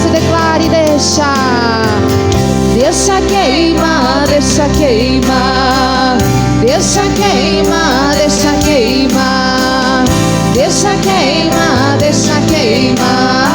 mãos e declare: deixa queimar, deixa queimar, deixa queimar, deixa queimar, deixa queimar, deixa queimar.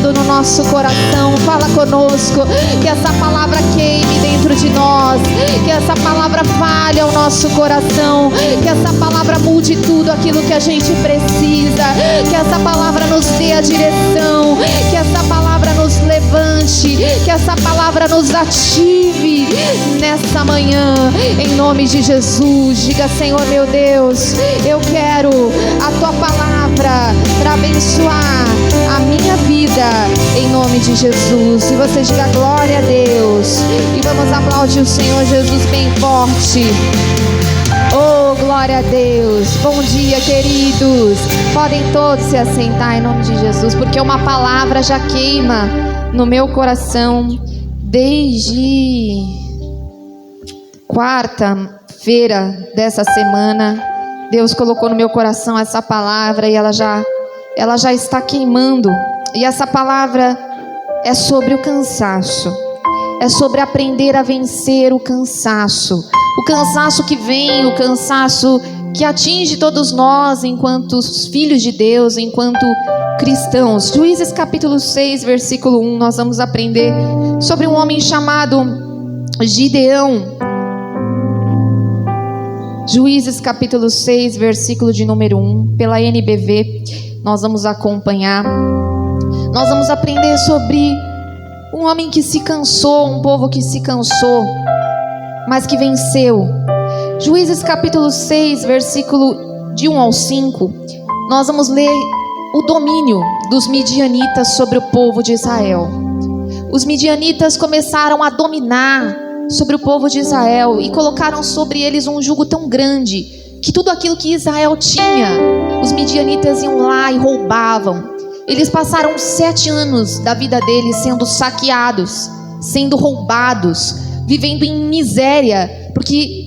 No nosso coração, fala conosco, que essa palavra queime dentro de nós, que essa palavra fale ao nosso coração, que essa palavra mude tudo aquilo que a gente precisa, que essa palavra nos dê a direção, que essa palavra nos levante, que essa palavra nos ative nessa manhã, em nome de Jesus. Diga: Senhor meu Deus, eu quero a tua palavra para abençoar a minha vida, em nome de Jesus. E você diga glória a Deus, e vamos aplaudir o Senhor Jesus bem forte. Oh, glória a Deus. Bom dia, queridos. Podem todos se assentar em nome de Jesus, porque uma palavra já queima no meu coração desde quarta-feira dessa semana. Deus colocou no meu coração essa palavra e ela já está queimando. E essa palavra é sobre o cansaço. É sobre aprender a vencer o cansaço. O cansaço que vem, o cansaço que atinge todos nós enquanto filhos de Deus, enquanto cristãos. Juízes capítulo 6, versículo 1, nós vamos aprender sobre um homem chamado Gideão. Juízes capítulo 6, versículo de número 1, pela NBV, nós vamos acompanhar. Nós vamos aprender sobre um homem que se cansou, um povo que se cansou, mas que venceu. Juízes capítulo 6, versículo de 1 ao 5, nós vamos ler o domínio dos midianitas sobre o povo de Israel. Os midianitas começaram a dominar sobre o povo de Israel e colocaram sobre eles um jugo tão grande que tudo aquilo que Israel tinha, os midianitas iam lá e roubavam. Eles passaram 7 anos da vida deles sendo saqueados, sendo roubados, vivendo em miséria, porque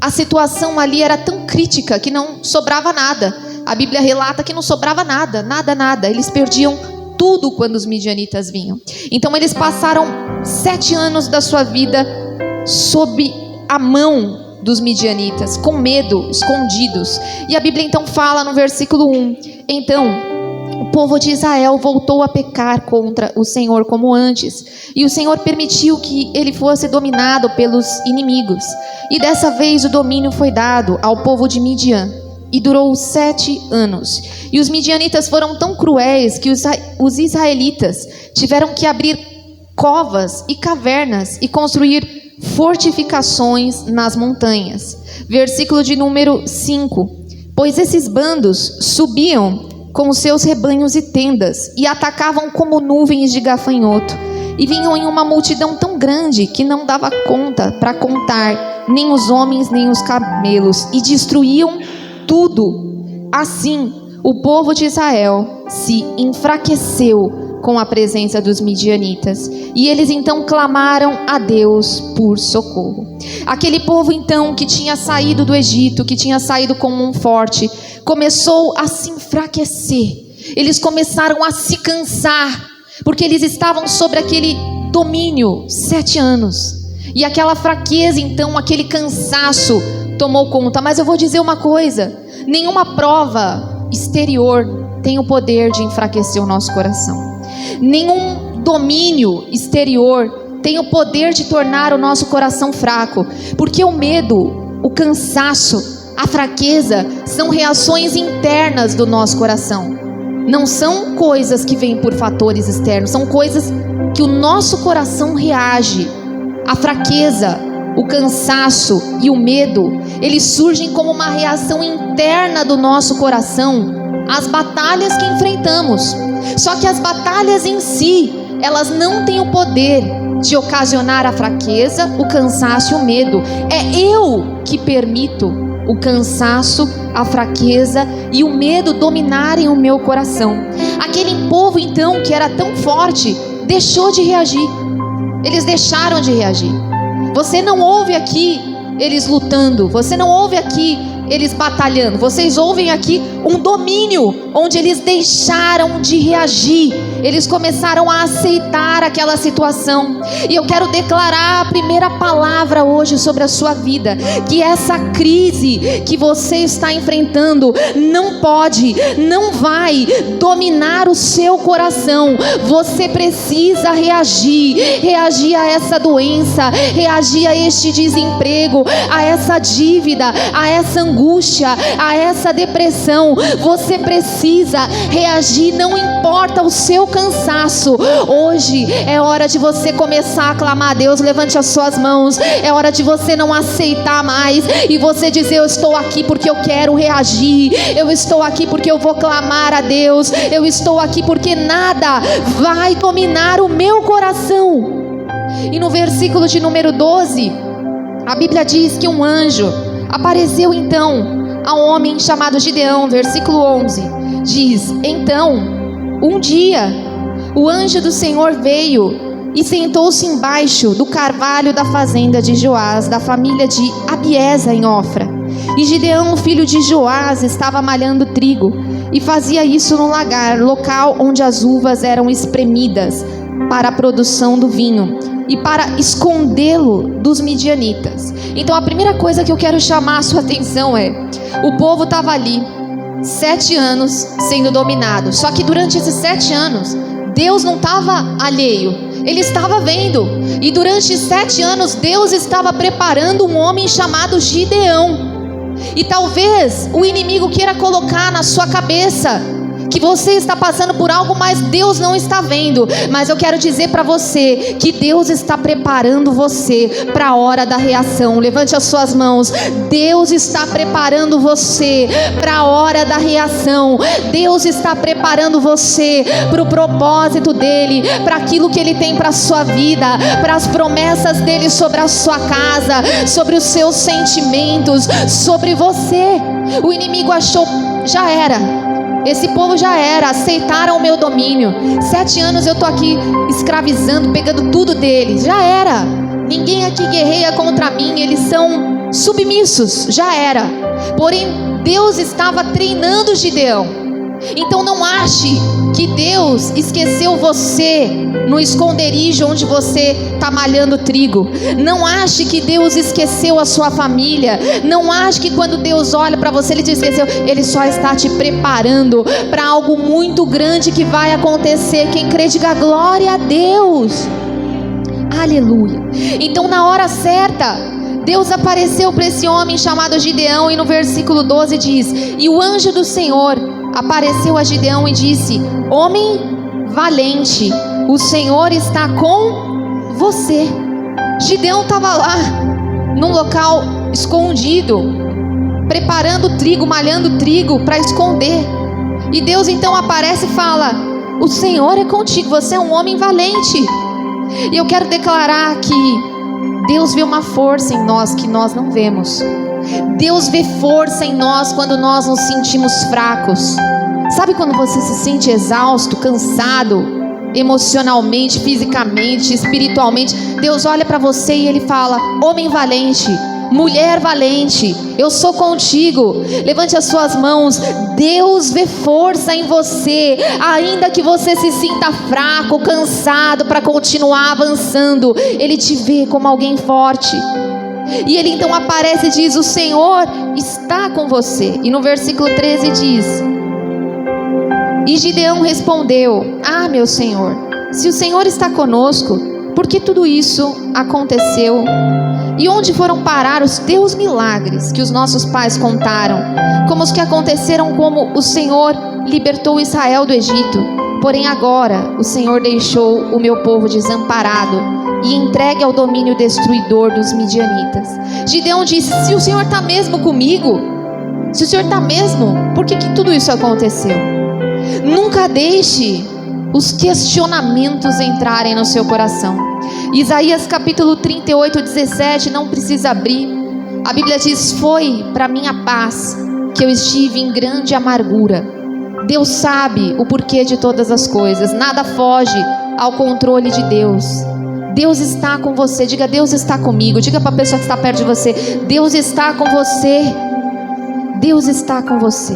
a situação ali era tão crítica que não sobrava nada. A Bíblia relata que não sobrava nada, nada. Eles perdiam tudo quando os midianitas vinham. Então eles passaram 7 anos da sua vida sob a mão dos midianitas, com medo, escondidos. E a Bíblia então fala no versículo 1: então o povo de Israel voltou a pecar contra o Senhor como antes, e o Senhor permitiu que ele fosse dominado pelos inimigos. E dessa vez o domínio foi dado ao povo de Midian, e durou 7 anos. E os midianitas foram tão cruéis que os israelitas tiveram que abrir covas e cavernas e construir fortificações nas montanhas. Versículo de número 5: pois esses bandos subiam com os seus rebanhos e tendas, e atacavam como nuvens de gafanhoto, e vinham em uma multidão tão grande que não dava conta para contar, nem os homens nem os camelos, e destruíam tudo. Assim, o povo de Israel se enfraqueceu com a presença dos midianitas, e eles então clamaram a Deus por socorro. Aquele povo então que tinha saído do Egito, que tinha saído como um forte, começou a se enfraquecer. Eles começaram a se cansar, porque eles estavam sobre aquele domínio 7 anos, e aquela fraqueza então, aquele cansaço tomou conta. Mas eu vou dizer uma coisa: nenhuma prova exterior tem o poder de enfraquecer o nosso coração. Nenhum domínio exterior tem o poder de tornar o nosso coração fraco, porque o medo, o cansaço, a fraqueza são reações internas do nosso coração. Não são coisas que vêm por fatores externos, são coisas que o nosso coração reage. A fraqueza, o cansaço e o medo, eles surgem como uma reação interna do nosso coração às batalhas que enfrentamos. Só que as batalhas em si, elas não têm o poder de ocasionar a fraqueza, o cansaço e o medo. É eu que permito o cansaço, a fraqueza e o medo dominarem o meu coração. Aquele povo então que era tão forte deixou de reagir. Eles deixaram de reagir. Você não ouve aqui eles lutando, você não ouve aqui eles batalhando, vocês ouvem aqui um domínio, onde eles deixaram de reagir, eles começaram a aceitar aquela situação. E eu quero declarar a primeira palavra hoje sobre a sua vida, que essa crise que você está enfrentando não pode, não vai dominar o seu coração. Você precisa reagir a essa doença, reagir a este desemprego, a essa dívida, a essa angústia, a essa depressão. Você precisa reagir, não importa o seu cansaço. Hoje é hora de você começar a clamar a Deus. Levante as suas mãos. É hora de você não aceitar mais e você dizer: eu estou aqui porque eu quero reagir, eu estou aqui porque eu vou clamar a Deus, eu estou aqui porque nada vai dominar o meu coração. E no versículo de número 12, a Bíblia diz que um anjo apareceu então a um homem chamado Gideão. Versículo 11 diz: então, um dia, o anjo do Senhor veio e sentou-se embaixo do carvalho da fazenda de Joás, da família de Abiesa em Ofra. E Gideão, filho de Joás, estava malhando trigo, e fazia isso no lagar, local onde as uvas eram espremidas para a produção do vinho, e para escondê-lo dos midianitas. Então a primeira coisa que eu quero chamar a sua atenção é: o povo estava ali 7 anos sendo dominado. Só que durante esses 7 anos Deus não estava alheio, Ele estava vendo. E durante 7 anos Deus estava preparando um homem chamado Gideão. E talvez o inimigo queira colocar na sua cabeça que você está passando por algo, mas Deus não está vendo. Mas eu quero dizer para você que Deus está preparando você para a hora da reação. Levante as suas mãos. Deus está preparando você para a hora da reação. Deus está preparando você para o propósito dEle, para aquilo que Ele tem para a sua vida, para as promessas dEle sobre a sua casa, sobre os seus sentimentos, sobre você. O inimigo achou: já era, esse povo já era, aceitaram o meu domínio. 7 anos eu estou aqui escravizando, pegando tudo deles. Já era, ninguém aqui guerreia contra mim, eles são submissos. Já era. Porém, Deus estava treinando Gideão. Então não ache que Deus esqueceu você no esconderijo onde você está malhando trigo. Não ache que Deus esqueceu a sua família. Não ache que quando Deus olha para você Ele te esqueceu. Ele só está te preparando para algo muito grande que vai acontecer. Quem crê, diga glória a Deus. Aleluia. Então na hora certa Deus apareceu para esse homem chamado Gideão. E no versículo 12 diz: e o anjo do Senhor apareceu a Gideão e disse: homem valente, o Senhor está com você. Gideão estava lá, num local escondido, preparando trigo, malhando trigo para esconder. E Deus então aparece e fala: o Senhor é contigo, você é um homem valente. E eu quero declarar que Deus vê uma força em nós que nós não vemos. Deus vê força em nós quando nós nos sentimos fracos. Sabe quando você se sente exausto, cansado, emocionalmente, fisicamente, espiritualmente? Deus olha para você e Ele fala: homem valente, mulher valente, eu sou contigo. Levante as suas mãos. Deus vê força em você, ainda que você se sinta fraco, cansado, para continuar avançando. Ele te vê como alguém forte. E Ele então aparece e diz: o Senhor está com você. E no versículo 13 diz: e Gideão respondeu: ah, meu Senhor, se o Senhor está conosco, por que tudo isso aconteceu? E onde foram parar os teus milagres que os nossos pais contaram, como os que aconteceram como o Senhor libertou Israel do Egito? Porém agora o Senhor deixou o meu povo desamparado e entregue ao domínio destruidor dos midianitas. Gideão disse: se o Senhor está mesmo comigo, se o Senhor está mesmo, por que tudo isso aconteceu? Nunca deixe os questionamentos entrarem no seu coração. Isaías capítulo 38, 17, não precisa abrir. A Bíblia diz: foi para minha paz que eu estive em grande amargura. Deus sabe o porquê de todas as coisas. Nada foge ao controle de Deus. Deus está com você. Diga: Deus está comigo. Diga para a pessoa que está perto de você: Deus está com você. Deus está com você.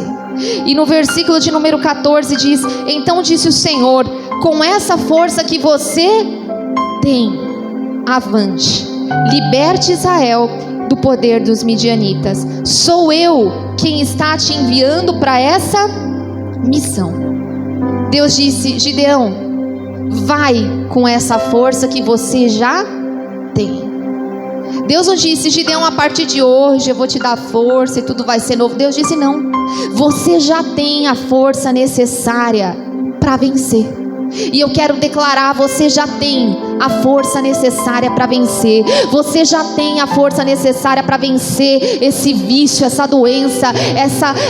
E no versículo de número 14 diz: então disse o Senhor, com essa força que você tem, avante, liberte Israel do poder dos midianitas. Sou eu quem está te enviando para essa missão. Deus disse: Gideão, vai com essa força que você já tem. Deus não disse: Gideão, a partir de hoje eu vou te dar força e tudo vai ser novo. Deus disse: não, você já tem a força necessária para vencer. E eu quero declarar: você já tem a força necessária para vencer. Você já tem a força necessária para vencer esse vício, essa doença,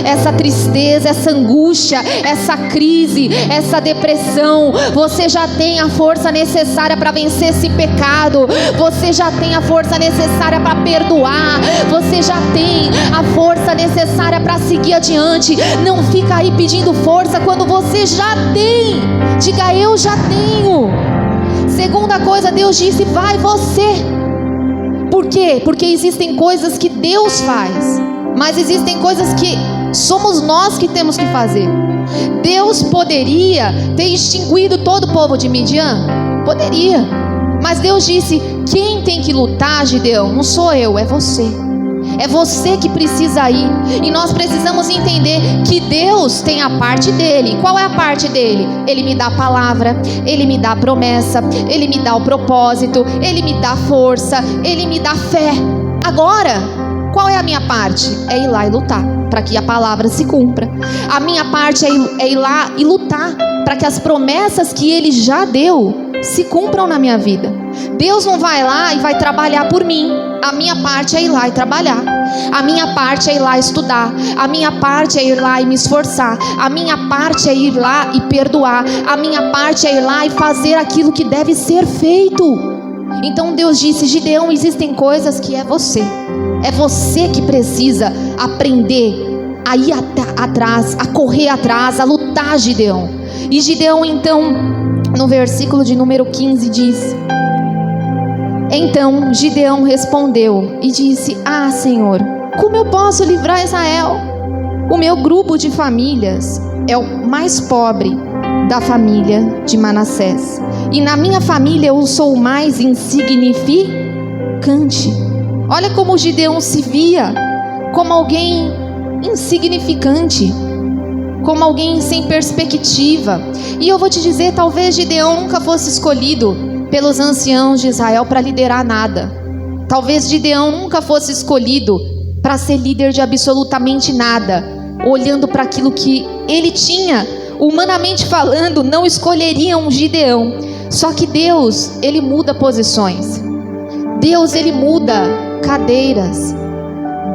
essa tristeza, essa angústia, essa crise, essa depressão. Você já tem a força necessária para vencer esse pecado. Você já tem a força necessária para perdoar. Você já tem a força necessária para seguir adiante. Não fica aí pedindo força quando você já tem. Diga: eu já tenho. Segunda coisa, Deus disse: vai você. Por quê? Porque existem coisas que Deus faz, mas existem coisas que somos nós que temos que fazer. Deus poderia ter extinguido todo o povo de Midian? Poderia. Mas Deus disse: quem tem que lutar, Gideão, não sou eu, é você. É você que precisa ir. E nós precisamos entender que Deus tem a parte dele. Qual é a parte dele? Ele me dá a palavra, ele me dá a promessa, ele me dá o propósito, ele me dá força, ele me dá fé. Agora, qual é a minha parte? É ir lá e lutar para que a palavra se cumpra. A minha parte é ir lá e lutar para que as promessas que ele já deu se cumpram na minha vida. Deus não vai lá e vai trabalhar por mim. A minha parte é ir lá e trabalhar. A minha parte é ir lá e estudar. A minha parte é ir lá e me esforçar. A minha parte é ir lá e perdoar. A minha parte é ir lá e fazer aquilo que deve ser feito. Então Deus disse: Gideão, existem coisas que é você. É você que precisa aprender a ir atrás, a correr atrás, a lutar, Gideão. E Gideão, então, no versículo de número 15 diz: então Gideão respondeu e disse: ah, Senhor, como eu posso livrar Israel? O meu grupo de famílias é o mais pobre da família de Manassés, e na minha família eu sou o mais insignificante. Olha como Gideão se via como alguém insignificante, como alguém sem perspectiva. E eu vou te dizer, talvez Gideão nunca fosse escolhido pelos anciãos de Israel para liderar nada. Talvez Gideão nunca fosse escolhido para ser líder de absolutamente nada. Olhando para aquilo que ele tinha, humanamente falando, não escolheriam Gideão. Só que Deus, ele muda posições. Deus, ele muda cadeiras.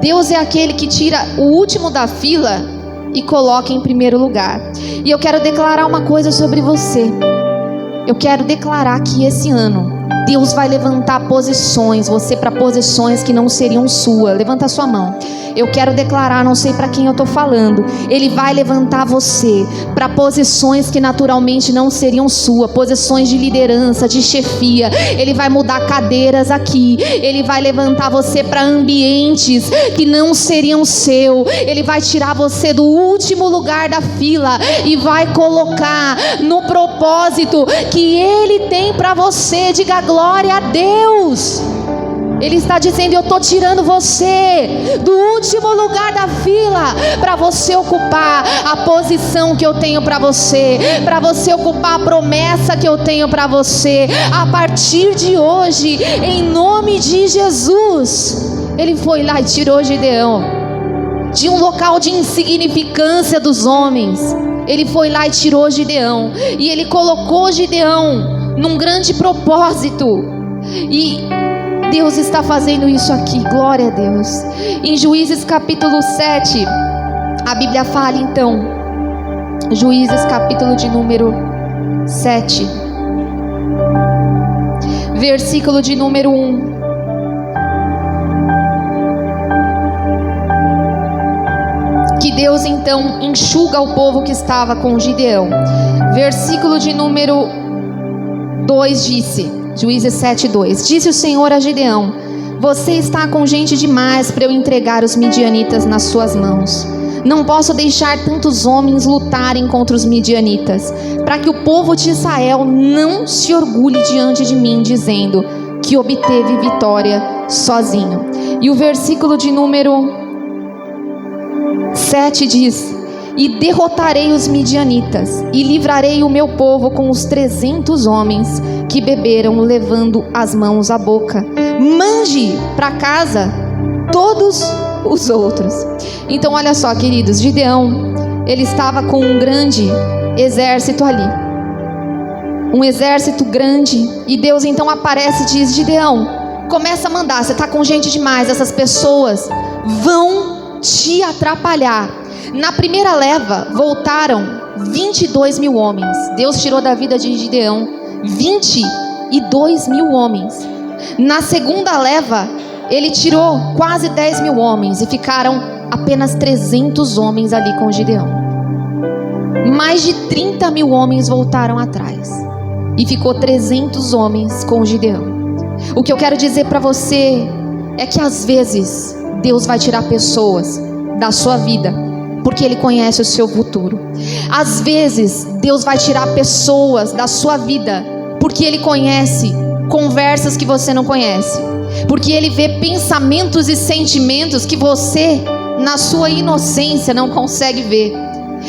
Deus é aquele que tira o último da fila e coloca em primeiro lugar. E eu quero declarar uma coisa sobre você. Eu quero declarar que esse ano Deus vai levantar posições, você para posições que não seriam suas. Levanta a sua mão. Eu quero declarar, não sei para quem eu estou falando, Ele vai levantar você para posições que naturalmente não seriam suas, posições de liderança, de chefia. Ele vai mudar cadeiras aqui. Ele vai levantar você para ambientes que não seriam seu. Ele vai tirar você do último lugar da fila e vai colocar no propósito que Ele tem para você. Diga glória a Deus. Ele está dizendo: eu estou tirando você do último lugar da fila para você ocupar a posição que eu tenho para você ocupar a promessa que eu tenho para você. A partir de hoje, em nome de Jesus. Ele foi lá e tirou Gideão de um local de insignificância dos homens. Ele foi lá e tirou Gideão, e ele colocou Gideão num grande propósito. E Deus está fazendo isso aqui, glória a Deus. Em Juízes capítulo 7, a Bíblia fala então, Juízes capítulo de número 7, versículo de número 1. Que Deus então enxuga o povo que estava com Gideão. Versículo de número 2 disse: Juízes 7:2. Disse o Senhor a Gideão: você está com gente demais para eu entregar os midianitas nas suas mãos. Não posso deixar tantos homens lutarem contra os midianitas, para que o povo de Israel não se orgulhe diante de mim, dizendo que obteve vitória sozinho. E o versículo de número 7 diz: e derrotarei os midianitas, e livrarei o meu povo com os 300 homens que beberam, levando as mãos à boca. Mande para casa todos os outros. Então olha só, queridos, Gideão, ele estava com um grande exército ali, um exército grande, e Deus então aparece e diz: Gideão, começa a mandar, você está com gente demais, essas pessoas vão te atrapalhar. Na primeira leva voltaram 22 mil homens. Deus tirou da vida de Gideão 22 mil homens. Na segunda leva ele tirou quase 10 mil homens, e ficaram apenas 300 homens ali com Gideão. Mais de 30 mil homens voltaram atrás, e ficou 300 homens com Gideão. O que eu quero dizer para você é que às vezes Deus vai tirar pessoas da sua vida porque Ele conhece o seu futuro. Às vezes Deus vai tirar pessoas da sua vida porque Ele conhece conversas que você não conhece, porque Ele vê pensamentos e sentimentos que você, na sua inocência, não consegue ver.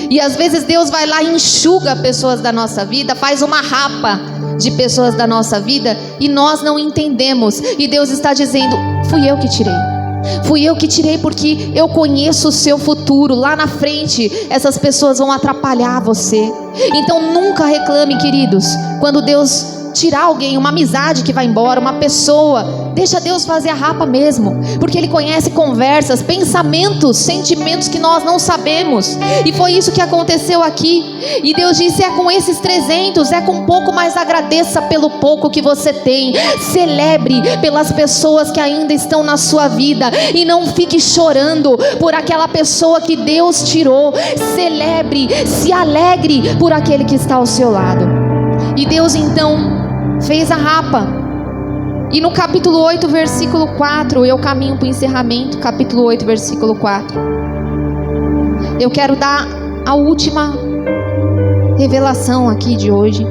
E às vezes Deus vai lá e enxuga pessoas da nossa vida, faz uma rapa de pessoas da nossa vida, e nós não entendemos. E Deus está dizendo: fui eu que tirei. Fui eu que tirei, porque eu conheço o seu futuro. Lá na frente essas pessoas vão atrapalhar você. Então nunca reclame, queridos, quando Deus tirar alguém, uma amizade que vai embora, uma pessoa, deixa Deus fazer a rapa mesmo, porque Ele conhece conversas, pensamentos, sentimentos que nós não sabemos. E foi isso que aconteceu aqui. E Deus disse: é com esses 300, é com pouco, mas agradeça pelo pouco que você tem. Celebre pelas pessoas que ainda estão na sua vida, e não fique chorando por aquela pessoa que Deus tirou. Celebre, se alegre por aquele que está ao seu lado. E Deus então fez a rapa. E no capítulo 8, versículo 4, eu caminho para o encerramento. Capítulo 8, versículo 4. Eu quero dar a última revelação aqui de hoje.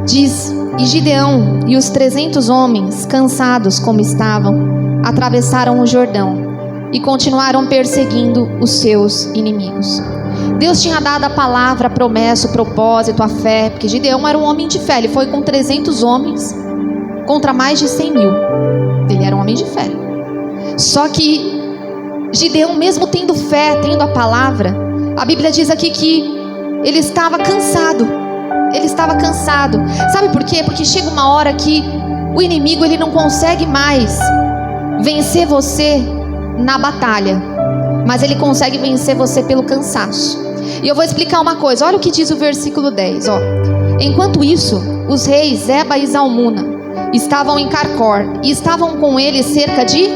Diz: e Gideão e os 300 homens, cansados como estavam, atravessaram o Jordão e continuaram perseguindo os seus inimigos. Deus tinha dado a palavra, a promessa, o propósito, a fé, porque Gideão era um homem de fé. Ele foi com 300 homens contra mais de 100 mil. Ele era um homem de fé. Só que Gideão, mesmo tendo fé, tendo a palavra, a Bíblia diz aqui que ele estava cansado. Ele estava cansado. Sabe por quê? Porque chega uma hora que o inimigo, ele não consegue mais vencer você na batalha, mas ele consegue vencer você pelo cansaço. E eu vou explicar uma coisa. Olha o que diz o versículo 10, ó. Enquanto isso, os reis Zeba e Zalmuna estavam em Carcor, e estavam com eles cerca de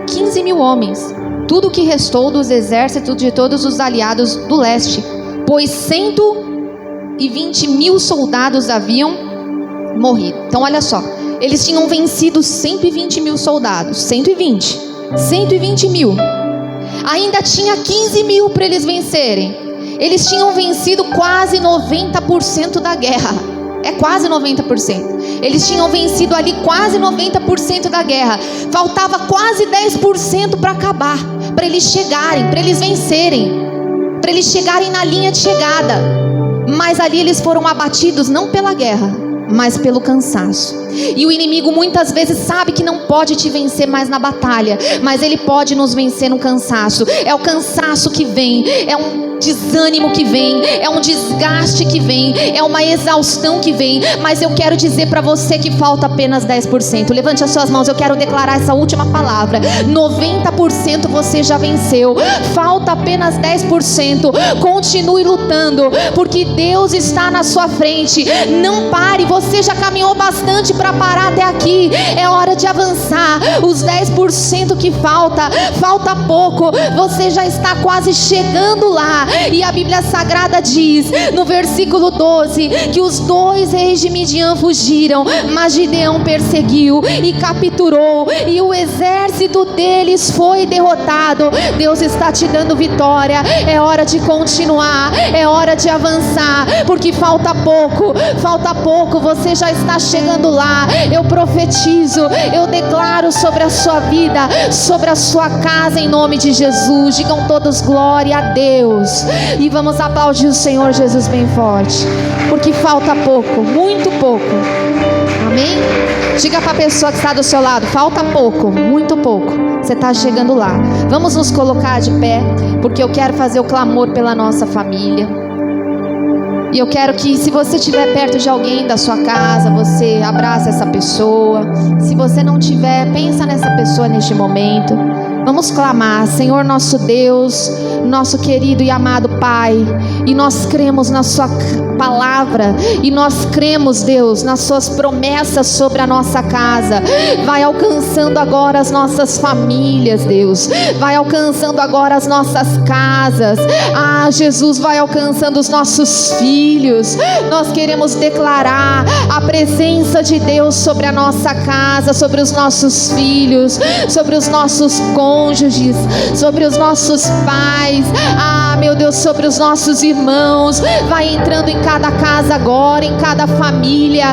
15 mil homens, tudo o que restou dos exércitos de todos os aliados do leste, pois 120 mil soldados haviam morrido. Então olha só, eles tinham vencido 120 mil soldados. 120 mil. Ainda tinha 15 mil para eles vencerem. Eles tinham vencido quase 90% da guerra. É quase 90%. Eles tinham vencido ali quase 90% da guerra. Faltava quase 10% para acabar, para eles chegarem, para eles vencerem, para eles chegarem na linha de chegada. Mas ali eles foram abatidos não pela guerra, mas pelo cansaço. E o inimigo muitas vezes sabe que não pode te vencer mais na batalha, mas ele pode nos vencer no cansaço. É o cansaço que vem, é um desânimo que vem, é um desgaste que vem, é uma exaustão que vem. Mas eu quero dizer para você que falta apenas 10%. Levante as suas mãos, eu quero declarar essa última palavra. 90% você já venceu, falta apenas 10%. Continue lutando, porque Deus está na sua frente. Não pare, você você já caminhou bastante para parar até aqui. É hora de avançar. Os 10% que falta pouco. Você já está quase chegando lá. E a Bíblia Sagrada diz, no versículo 12, que os 2 reis de Midian fugiram, mas Gideão perseguiu e capturou, e o exército deles foi derrotado. Deus está te dando vitória. É hora de continuar, é hora de avançar, porque falta pouco, você já está chegando lá. Eu profetizo, eu declaro sobre a sua vida, sobre a sua casa, em nome de Jesus. Digam todos glória a Deus, e vamos aplaudir o Senhor Jesus bem forte, porque falta pouco, muito pouco. Amém? Diga para a pessoa que está do seu lado, falta pouco, muito pouco, você está chegando lá. Vamos nos colocar de pé, porque eu quero fazer o clamor pela nossa família. E eu quero que, se você estiver perto de alguém da sua casa, você abraça essa pessoa. Se você não tiver, pensa nessa pessoa neste momento. Vamos clamar: Senhor nosso Deus, nosso querido e amado Pai, e nós cremos na sua palavra, e nós cremos, Deus, nas suas promessas sobre a nossa casa. Vai alcançando agora as nossas famílias, Deus. Vai alcançando agora as nossas casas. Jesus, vai alcançando os nossos filhos. Nós queremos declarar a presença de Deus sobre a nossa casa, sobre os nossos filhos, sobre os nossos cônjuges, sobre os nossos pais. Meu Deus, sobre os nossos irmãos. Vai entrando em cada casa agora, em cada família.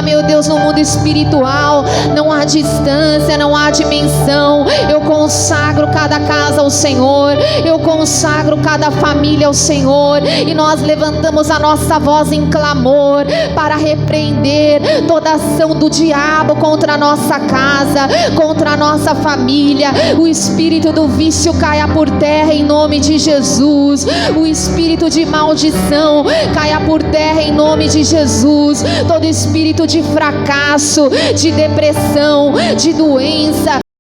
Meu Deus, no mundo espiritual não há distância, não há dimensão. Eu consagro cada casa ao Senhor, eu consagro cada família ao Senhor, e nós levantamos a nossa voz em clamor para repreender toda ação do diabo contra a nossa casa, contra a nossa família. O espírito do vício caia por terra em nome de Jesus. O espírito de maldição caia por terra em nome de Jesus. Todo espírito de fracasso, de depressão, de doença,